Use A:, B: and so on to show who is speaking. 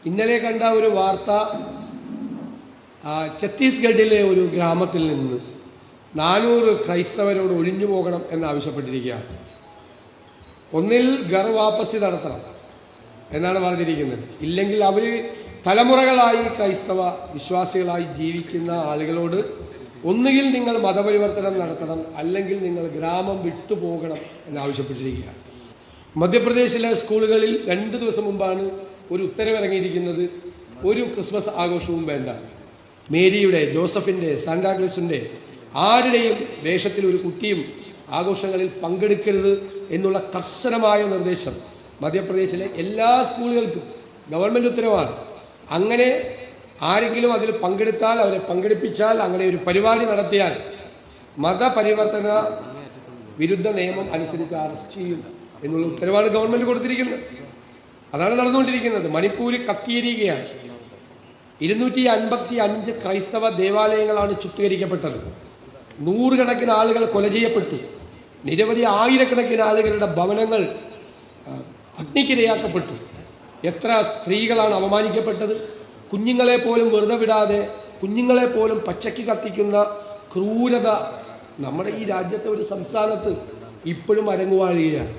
A: ഇന്നലെ കണ്ട ഒരു വാർത്ത, ഛത്തീസ്ഗഡിലെ ഒരു ഗ്രാമത്തിൽ നിന്ന് 400 ക്രൈസ്തവരോട് ഒഴിഞ്ഞു പോകണം എന്നാവശ്യപ്പെട്ടിരിക്കുകയാണ്. ഒന്നിൽ ഘർ വാപ്പസി നടത്തണം എന്നാണ് പറഞ്ഞിരിക്കുന്നത്. ഇല്ലെങ്കിൽ അവർ തലമുറകളായി ക്രൈസ്തവ വിശ്വാസികളായി ജീവിക്കുന്ന ആളുകളോട് ഒന്നുകിൽ നിങ്ങൾ മതപരിവർത്തനം നടത്തണം, അല്ലെങ്കിൽ നിങ്ങൾ ഗ്രാമം വിട്ടുപോകണം എന്നാവശ്യപ്പെട്ടിരിക്കുകയാണ്. മധ്യപ്രദേശിലെ സ്കൂളുകളിൽ 2 ദിവസം മുമ്പാണ് ഒരു ഉത്തരവിറങ്ങിയിരിക്കുന്നത്. ഒരു ക്രിസ്മസ് ആഘോഷവും വേണ്ട, മേരിയുടെ, ജോസഫിൻ്റെ, സാന്റാക്ലൂസിൻ്റെ ആരുടെയും വേഷത്തിൽ ഒരു കുട്ടിയും ആഘോഷങ്ങളിൽ പങ്കെടുക്കരുത് എന്നുള്ള കർശനമായ നിർദ്ദേശം മധ്യപ്രദേശിലെ എല്ലാ സ്കൂളുകൾക്കും ഗവൺമെൻറ് ഉത്തരവാണ്. അങ്ങനെ ആരെങ്കിലും അതിൽ പങ്കെടുത്താൽ, അവരെ പങ്കെടുപ്പിച്ചാൽ, അങ്ങനെ ഒരു പരിപാടി നടത്തിയാൽ മതപരിവർത്തന വിരുദ്ധ നിയമം അനുസരിച്ച് അറസ്റ്റ് ചെയ്യും എന്നുള്ള ഉത്തരവാണ് ഗവൺമെൻറ് കൊടുത്തിരിക്കുന്നത്. അതാണ് നടന്നുകൊണ്ടിരിക്കുന്നത്. മണിപ്പൂരിൽ കത്തിയിരിക്കുകയാണ്. 255 ക്രൈസ്തവ ദേവാലയങ്ങളാണ് ചുട്ടുകരിക്കപ്പെട്ടത്. 100 കണക്കിന് ആളുകൾ കൊല ചെയ്യപ്പെട്ടു. നിരവധി ആയിരക്കണക്കിന് ആളുകളുടെ ഭവനങ്ങൾ അഗ്നിക്കിരയാക്കപ്പെട്ടു. എത്ര സ്ത്രീകളാണ് അപമാനിക്കപ്പെട്ടത്. കുഞ്ഞുങ്ങളെ പോലും വെറുതെ വിടാതെ, കുഞ്ഞുങ്ങളെ പോലും പച്ചയ്ക്ക് കത്തിക്കുന്ന ക്രൂരത നമ്മുടെ ഈ രാജ്യത്തെ ഒരു സംസ്ഥാനത്ത് ഇപ്പോഴും അരങ്ങുവാഴുകയാണ്.